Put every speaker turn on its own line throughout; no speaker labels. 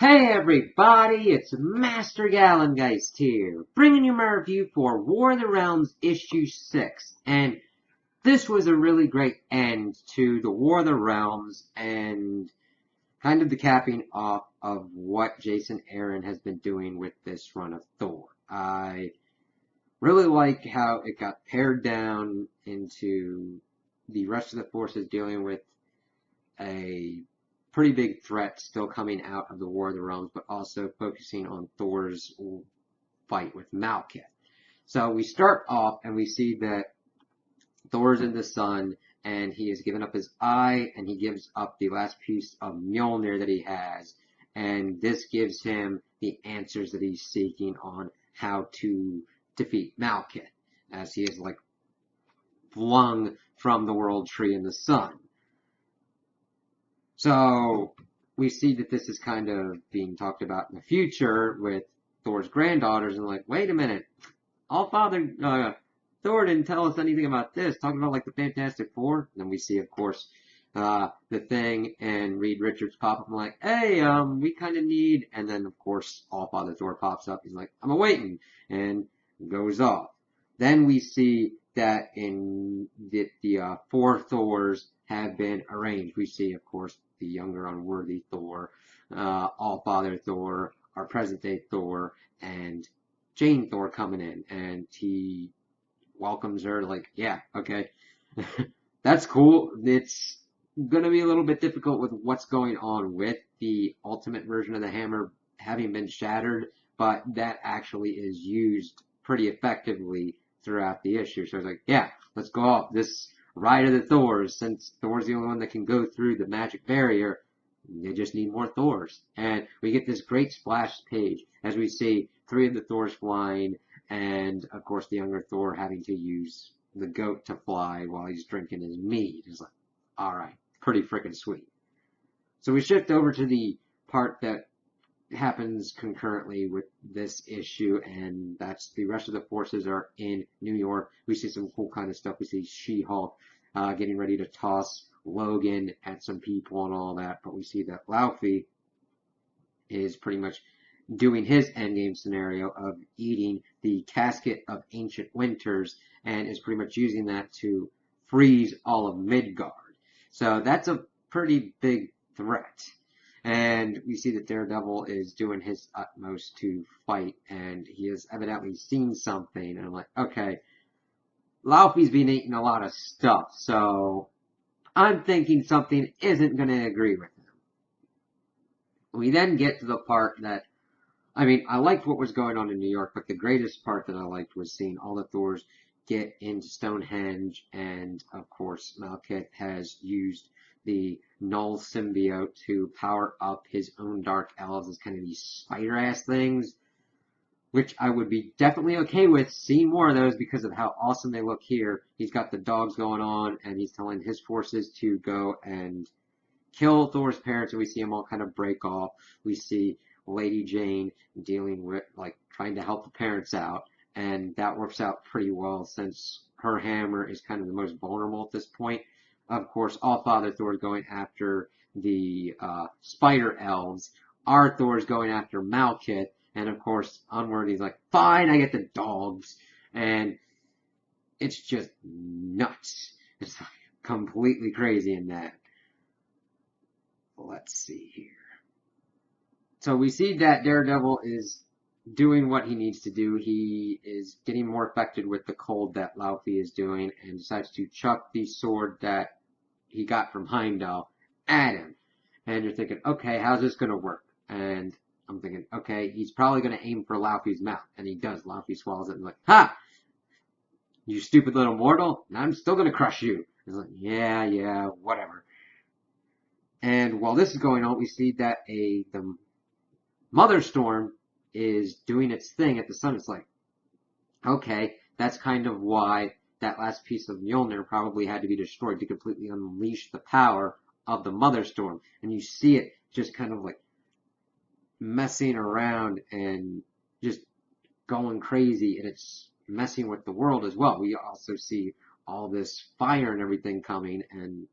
Hey everybody, it's Master Gallengeist here, bringing you my review for War of the Realms Issue 6. And this was a really great end to the War of the Realms and kind of the capping off of what Jason Aaron has been doing with this run of Thor. I really like how it got pared down into the rest of the forces dealing with a pretty big threat still coming out of the War of the Realms, but also focusing on Thor's fight with Malekith. So we start off and we see that Thor's in the sun and he has given up his eye and he gives up the last piece of Mjolnir that he has. And this gives him the answers that he's seeking on how to defeat Malekith, as he is like flung from the world tree in the sun. So we see that this is kind of being talked about in the future with Thor's granddaughters, and like, wait a minute, Allfather Thor didn't tell us anything about this. Talking about like the Fantastic Four. And then we see, of course, the Thing and Reed Richards pop up and like, hey, we kind of need. And then of course, Allfather Thor pops up. He's like, I'm awaiting, and goes off. Then we see that in the four Thors have been arranged. We see, of course, the younger unworthy Thor, Allfather Thor, our present-day Thor, and Jane Thor coming in, and he welcomes her like, yeah, okay, that's cool. It's gonna be a little bit difficult with what's going on with the ultimate version of the hammer having been shattered, but that actually is used pretty effectively throughout the issue. So it's like, yeah, let's go off this ride of the Thors. Since Thor's the only one that can go through the magic barrier, they just need more Thors. And we get this great splash page as we see three of the Thors flying, and of course the younger Thor having to use the goat to fly while he's drinking his mead. It's like, alright, pretty freaking sweet. So we shift over to the part that happens concurrently with this issue, and that's the rest of the forces are in New York. We see some cool kind of stuff. We see She-Hulk getting ready to toss Logan at some people and all that, but we see that Laufey is pretty much doing his endgame scenario of eating the casket of ancient winters and is pretty much using that to freeze all of Midgard. So that's a pretty big threat. And we see that Daredevil is doing his utmost to fight, and he has evidently seen something. And I'm like, okay, Laufey's been eating a lot of stuff, so I'm thinking something isn't going to agree with him. We then get to the part that, I mean, I liked what was going on in New York, but the greatest part that I liked was seeing all the Thors get into Stonehenge, and of course, Malekith has used the Null symbiote to power up his own Dark Elves as kind of these spider-ass things, which I would be definitely okay with seeing more of those because of how awesome they look here. He's got the dogs going on, and he's telling his forces to go and kill Thor's parents, and we see them all kind of break off. We see Lady Jane dealing with, like, trying to help the parents out, and that works out pretty well since her hammer is kind of the most vulnerable at this point. Of course, Allfather Thor is going after the spider elves. Our Thor is going after Malekith, and of course, Unworthy's like, fine, I get the dogs, and it's just nuts. It's like completely crazy in that. Let's see here. So we see that Daredevil is doing what he needs to do. He is getting more affected with the cold that Laufey is doing and decides to chuck the sword that he got from Heimdall at him. And you're thinking, okay, how's this going to work? And I'm thinking, okay, he's probably going to aim for Laufey's mouth. And he does. Laufey swallows it and like, ha! You stupid little mortal. I'm still going to crush you. He's like, yeah, whatever. And while this is going on, we see that the Mother Storm is doing its thing at the sun. It's like, okay, that's kind of why that last piece of Mjolnir probably had to be destroyed to completely unleash the power of the Mother Storm. And you see it just kind of like messing around and just going crazy, and it's messing with the world as well. We also see all this fire and everything coming, and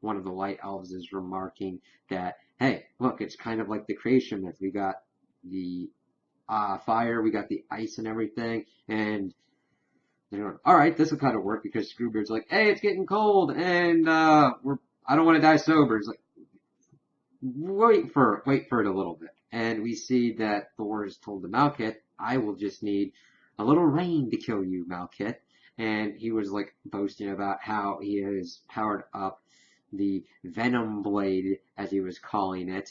one of the Light Elves is remarking that, hey, look, it's kind of like the creation myth. We got the fire, we got the ice and everything, and they're going, all right, this will kind of work because Screwbeard's like, hey, it's getting cold, and I don't want to die sober. He's like, wait for it a little bit. And we see that Thor is told to Malekith, I will just need a little rain to kill you, Malekith. And he was like boasting about how he has powered up the Venom Blade, as he was calling it,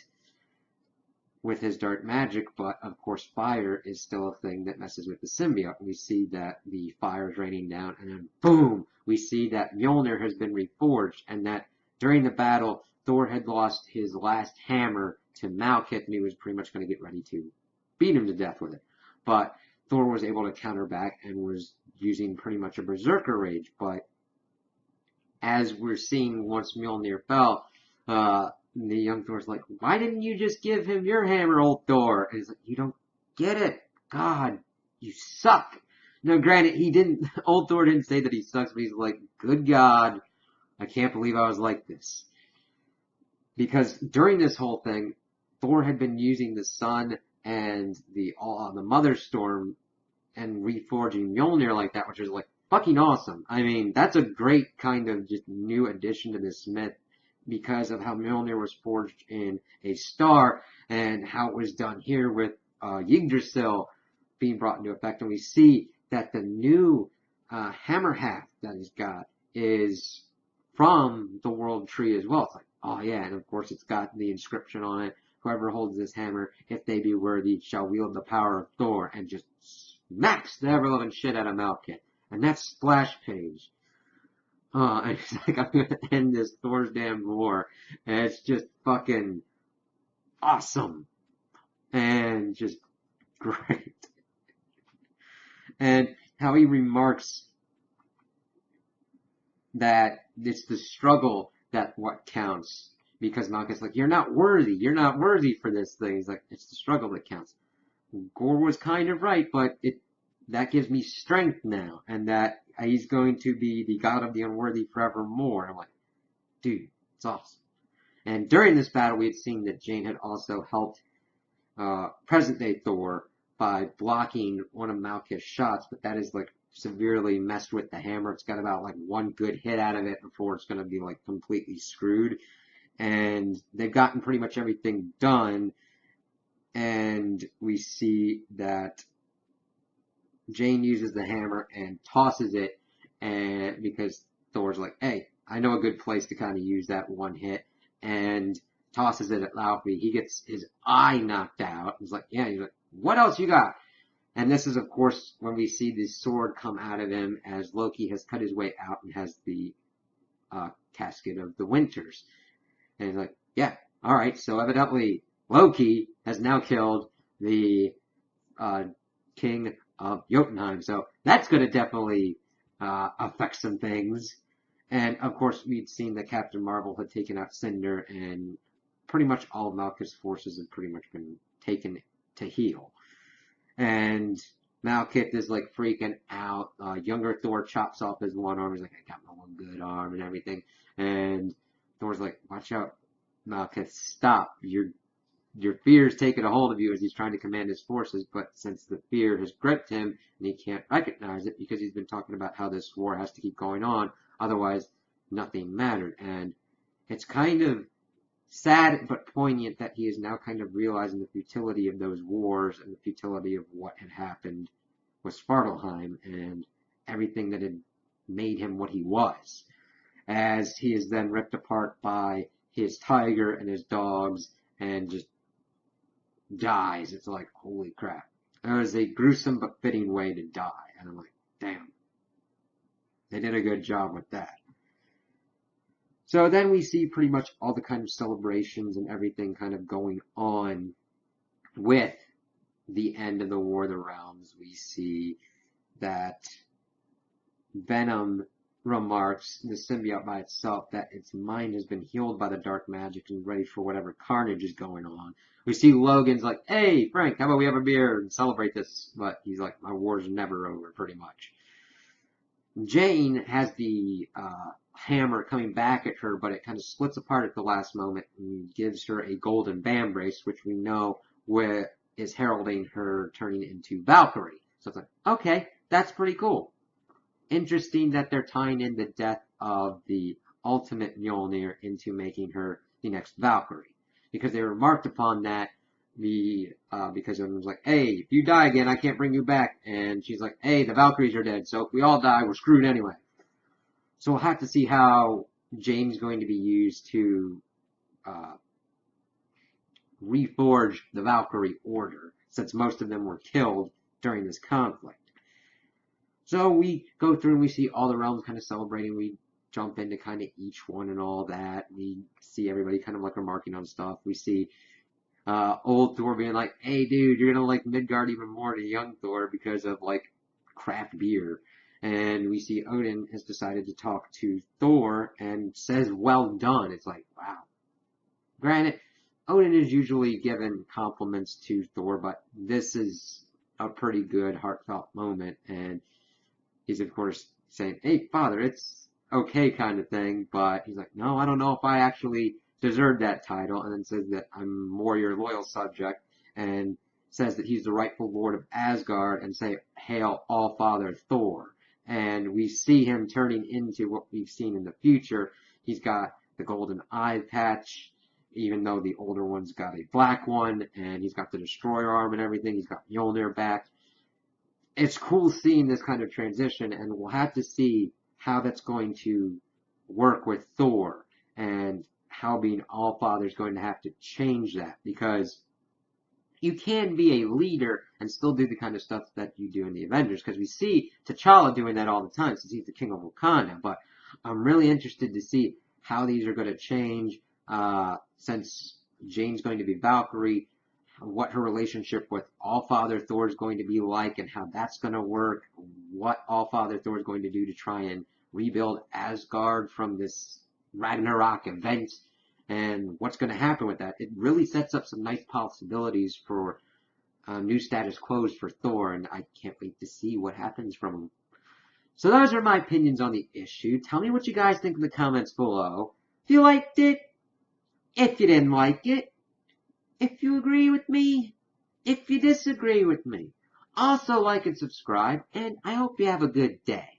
with his dark magic, but of course fire is still a thing that messes with the symbiote. We see that the fire is raining down, and then boom, we see that Mjolnir has been reforged, and that during the battle, Thor had lost his last hammer to Malekith, and he was pretty much going to get ready to beat him to death with it. But Thor was able to counter back and was using pretty much a berserker rage. But as we're seeing, once Mjolnir fell, the young Thor's like, why didn't you just give him your hammer, old Thor? And he's like, you don't get it. God, you suck. Now, granted, old Thor didn't say that he sucks, but he's like, good God, I can't believe I was like this. Because during this whole thing, Thor had been using the sun and the Mother Storm and reforging Mjolnir like that, which is like fucking awesome. I mean, that's a great kind of just new addition to this myth, because of how Mjolnir was forged in a star and how it was done here with Yggdrasil being brought into effect. And we see that the new hammer haft that he's got is from the World Tree as well. It's like, oh yeah, and of course it's got the inscription on it, whoever holds this hammer, if they be worthy, shall wield the power of Thor, and just smacks the ever-loving shit out of Malekith. And that's splash page. And it's like, I'm going to end this Thor's damn war. And it's just fucking awesome. And just great. And how he remarks that it's the struggle that what counts. Because Malekith's like, you're not worthy for this thing. He's like, it's the struggle that counts. Gorr was kind of right, but that gives me strength now. And that he's going to be the god of the unworthy forevermore. I'm like, dude, it's awesome. And during this battle, we had seen that Jane had also helped present-day Thor by blocking one of Malekith's shots, but that is like severely messed with the hammer. It's got about like one good hit out of it before it's going to be like completely screwed. And they've gotten pretty much everything done. And we see that Jane uses the hammer and tosses it, and because Thor's like, hey, I know a good place to kind of use that one hit, and tosses it at Laufey. He gets his eye knocked out. He's like, yeah. He's like, what else you got? And this is, of course, when we see the sword come out of him as Loki has cut his way out and has the casket of the Winters. And he's like, yeah, all right. So evidently Loki has now killed the king of Jotunheim. So that's going to definitely affect some things. And, of course, we'd seen that Captain Marvel had taken out Cinder, and pretty much all of Malekith's forces have pretty much been taken to heal. And Malekith is, like, freaking out. Younger Thor chops off his one arm. He's like, I got my one good arm and everything. And Thor's like, watch out, Malekith, stop. Your fear is taking a hold of you as he's trying to command his forces, but since the fear has gripped him and he can't recognize it because he's been talking about how this war has to keep going on, otherwise nothing mattered. And it's kind of sad but poignant that he is now kind of realizing the futility of those wars and the futility of what had happened with Svartalfheim and everything that had made him what he was, as he is then ripped apart by his tiger and his dogs and just dies. It's like, holy crap. It was a gruesome but fitting way to die. And I'm like, damn. They did a good job with that. So then we see pretty much all the kind of celebrations and everything kind of going on with the end of the War of the Realms. We see that Venom remarks, the symbiote by itself, that its mind has been healed by the dark magic and ready for whatever carnage is going on. We see Logan's like, hey, Frank, how about we have a beer and celebrate this? But he's like, my war's never over, pretty much. Jane has the hammer coming back at her, but it kind of splits apart at the last moment and gives her a golden vambrace, which we know is heralding her turning into Valkyrie. So it's like, okay, that's pretty cool. Interesting that they're tying in the death of the ultimate Mjolnir into making her the next Valkyrie. Because they remarked upon that because everyone was like, hey, if you die again, I can't bring you back. And she's like, hey, the Valkyries are dead, so if we all die, we're screwed anyway. So we'll have to see how Jane's going to be used to reforge the Valkyrie Order, since most of them were killed during this conflict. So we go through and we see all the realms kind of celebrating. We jump into kind of each one and all that. We see everybody kind of like remarking on stuff. We see old Thor being like, hey dude, you're gonna like Midgard even more than young Thor because of like craft beer. And we see Odin has decided to talk to Thor and says, well done. It's like, wow. Granted, Odin is usually given compliments to Thor, but this is a pretty good heartfelt moment. And he's, of course, saying, hey, father, it's okay kind of thing. But he's like, no, I don't know if I actually deserve that title. And then says that I'm more your loyal subject. And says that he's the rightful lord of Asgard. And say, hail All-Father Thor. And we see him turning into what we've seen in the future. He's got the golden eye patch, even though the older one's got a black one, and he's got the destroyer arm and everything. He's got Mjolnir back. It's cool seeing this kind of transition, and we'll have to see how that's going to work with Thor, and how being All-Father is going to have to change that, because you can be a leader and still do the kind of stuff that you do in the Avengers, because we see T'Challa doing that all the time since he's the king of Wakanda. But I'm really interested to see how these are going to change since Jane's going to be Valkyrie, what her relationship with All-Father Thor is going to be like and how that's going to work, what All-Father Thor is going to do to try and rebuild Asgard from this Ragnarok event, and what's going to happen with that. It really sets up some nice possibilities for new status quos for Thor, and I can't wait to see what happens from him. So those are my opinions on the issue. Tell me what you guys think in the comments below. If you liked it, if you didn't like it, if you agree with me, if you disagree with me. Also like and subscribe, and I hope you have a good day.